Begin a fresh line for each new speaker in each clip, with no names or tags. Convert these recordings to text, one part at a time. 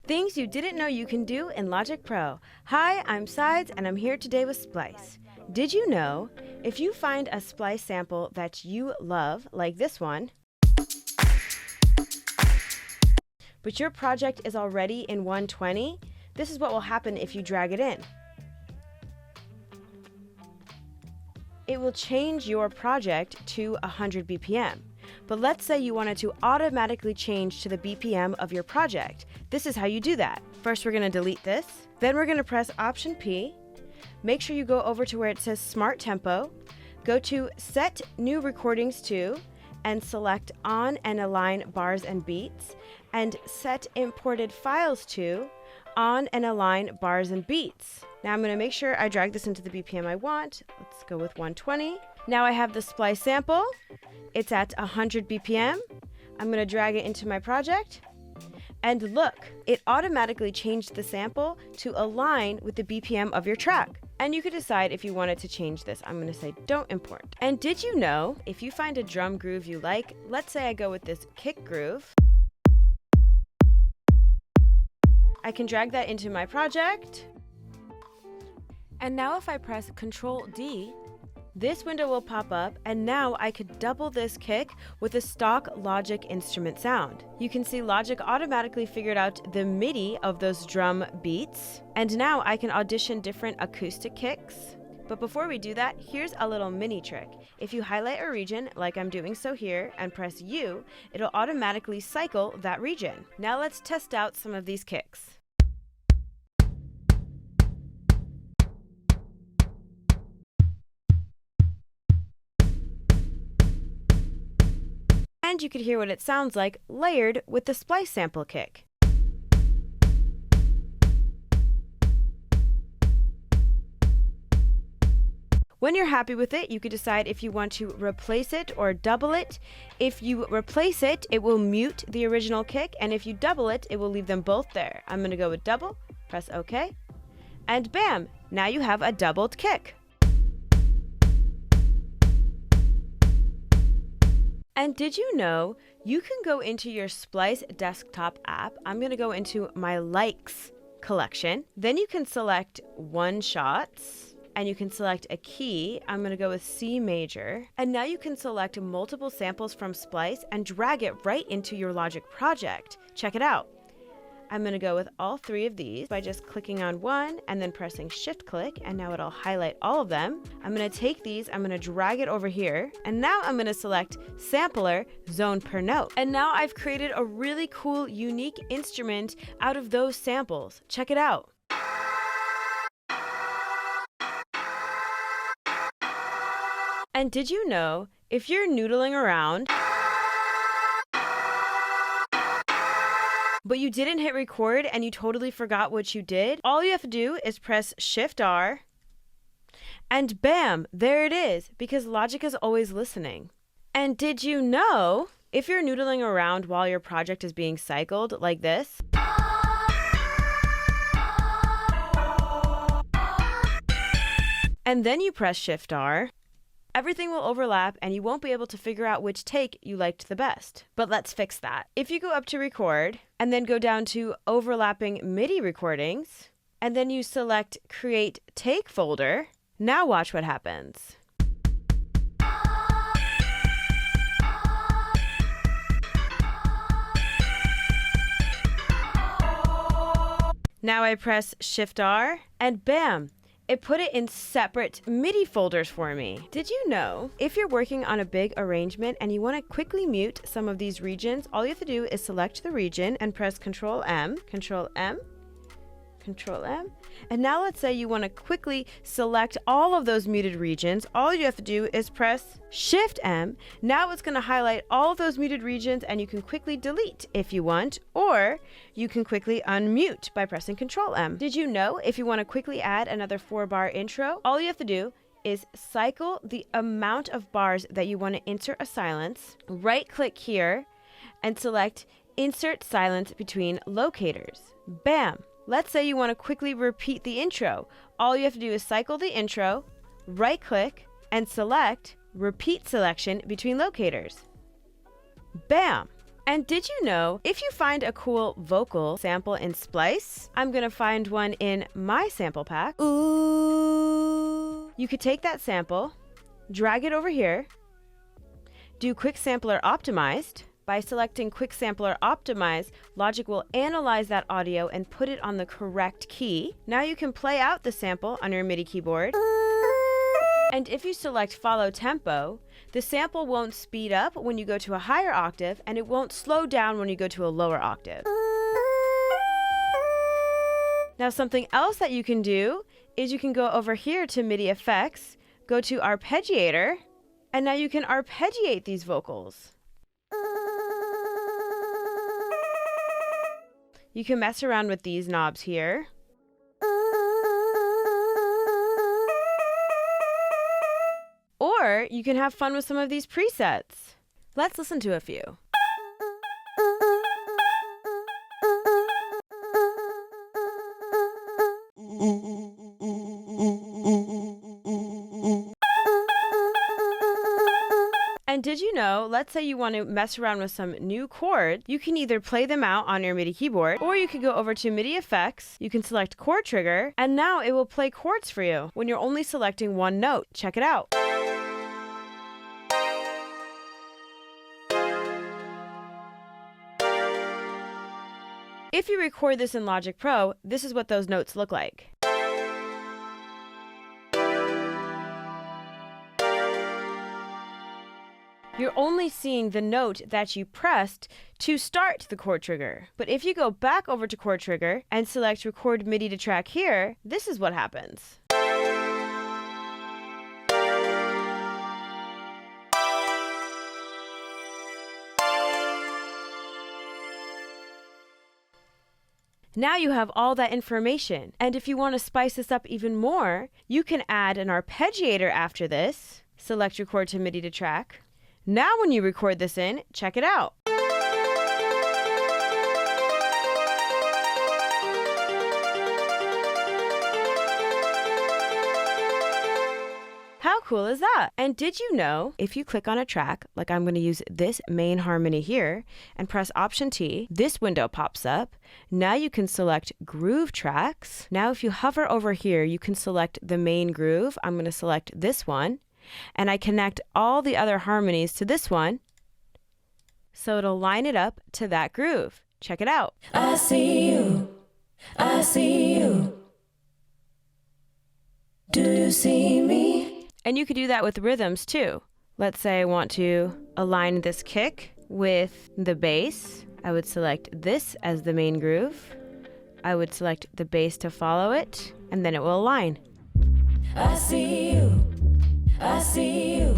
Things you didn't know you can do in Logic Pro. Hi, I'm SEIDs and I'm here today with Splice. Did you know, if you find a Splice sample that you love, like this one, but your project is already in 120, this is what will happen if you drag it in. It will change your project to 100 BPM. But let's say you wanted to automatically change to the BPM of your project. This is how you do that. First, we're going to delete this. Then we're going to press Option P. Make sure you go over to where it says Smart Tempo. Go to Set New Recordings To, and select On and Align Bars and Beats, and Set Imported Files To, On and Align Bars and Beats. Now I'm going to make sure I drag this into the BPM I want. Let's go with 120. Now I have the Splice sample. It's at 100 BPM. I'm going to drag it into my project. And look, it automatically changed the sample to align with the BPM of your track. And you could decide if you wanted to change this. I'm going to say don't import. And did you know, if you find a drum groove you like, let's say I go with this kick groove, I can drag that into my project. And now if I press Ctrl D, this window will pop up, and now I could double this kick with a stock Logic instrument sound. You can see Logic automatically figured out the MIDI of those drum beats, and now I can audition different acoustic kicks. But before we do that, here's a little mini trick. If you highlight a region, like I'm doing so here, and press U, it'll automatically cycle that region. Now let's test out some of these kicks. And you could hear what it sounds like layered with the Splice sample kick. When you're happy with it, you could decide if you want to replace it or double it. If you replace it, it will mute the original kick, and if you double it, it will leave them both there. I'm going to go with double, press OK, and bam! Now you have a doubled kick. And did you know you can go into your Splice desktop app? I'm going to go into my likes collection. Then you can select one shots and you can select a key. I'm going to go with C major. And now you can select multiple samples from Splice and drag it right into your Logic project. Check it out. I'm going to go with all three of these by just clicking on one and then pressing shift click, and now it'll highlight all of them. I'm going to take these, I'm going to drag it over here, and now I'm going to select sampler zone per note. And now I've created a really cool, unique instrument out of those samples. Check it out. And did you know, if you're noodling around, but you didn't hit record and you totally forgot what you did, all you have to do is press Shift R, and bam, there it is, because Logic is always listening. And did you know, if you're noodling around while your project is being cycled like this, and then you press Shift R, everything will overlap and you won't be able to figure out which take you liked the best. But let's fix that. If you go up to record and then go down to overlapping MIDI recordings and then you select create take folder, now watch what happens. Now I press Shift R and bam! It put it in separate MIDI folders for me. Did you know, if you're working on a big arrangement and you want to quickly mute some of these regions, all you have to do is select the region and press Ctrl M, Ctrl M, Ctrl M. And now let's say you want to quickly select all of those muted regions. All you have to do is press Shift M. Now it's going to highlight all of those muted regions and you can quickly delete if you want, or you can quickly unmute by pressing Ctrl M. Did you know, if you want to quickly add another 4-bar intro, all you have to do is cycle the amount of bars that you want to insert a silence, right click here and select Insert Silence Between Locators. Bam! Let's say you want to quickly repeat the intro. All you have to do is cycle the intro, right click, and select Repeat Selection Between Locators. Bam! And did you know, if you find a cool vocal sample in Splice, I'm gonna find one in my sample pack. Ooh. You could take that sample, drag it over here, do Quick Sampler Optimized. By selecting Quick Sampler Optimize, Logic will analyze that audio and put it on the correct key. Now you can play out the sample on your MIDI keyboard. And if you select Follow Tempo, the sample won't speed up when you go to a higher octave, and it won't slow down when you go to a lower octave. Now something else that you can do is you can go over here to MIDI Effects, go to Arpeggiator, and now you can arpeggiate these vocals. You can mess around with these knobs here. Or you can have fun with some of these presets. Let's listen to a few. And did you know, let's say you want to mess around with some new chords, you can either play them out on your MIDI keyboard, or you could go over to MIDI Effects, you can select Chord Trigger, and now it will play chords for you when you're only selecting one note. Check it out. If you record this in Logic Pro, this is what those notes look like. You're only seeing the note that you pressed to start the chord trigger. But if you go back over to Chord Trigger and select Record MIDI to Track here, this is what happens. Now you have all that information. And if you want to spice this up even more, you can add an arpeggiator after this. Select Record to MIDI to Track. Now when you record this in, check it out. How cool is that? And did you know, if you click on a track, like I'm going to use this main harmony here, and press Option T, this window pops up. Now you can select Groove Tracks. Now if you hover over here, you can select the main groove. I'm going to select this one. And I connect all the other harmonies to this one, so it'll line it up to that groove. Check it out.
I see you, I see you. Do you see me?
And you could do that with rhythms too. Let's say I want to align this kick with the bass. I would select this as the main groove. I would select the bass to follow it, and then it will align.
I see you. I see you.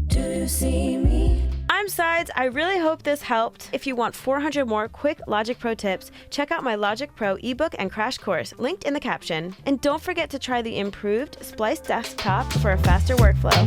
Do you see me?
I'm SEIDs. I really hope this helped. If you want 400 more quick Logic Pro tips, check out my Logic Pro ebook and crash course, linked in the caption. And don't forget to try the improved Splice desktop for a faster workflow.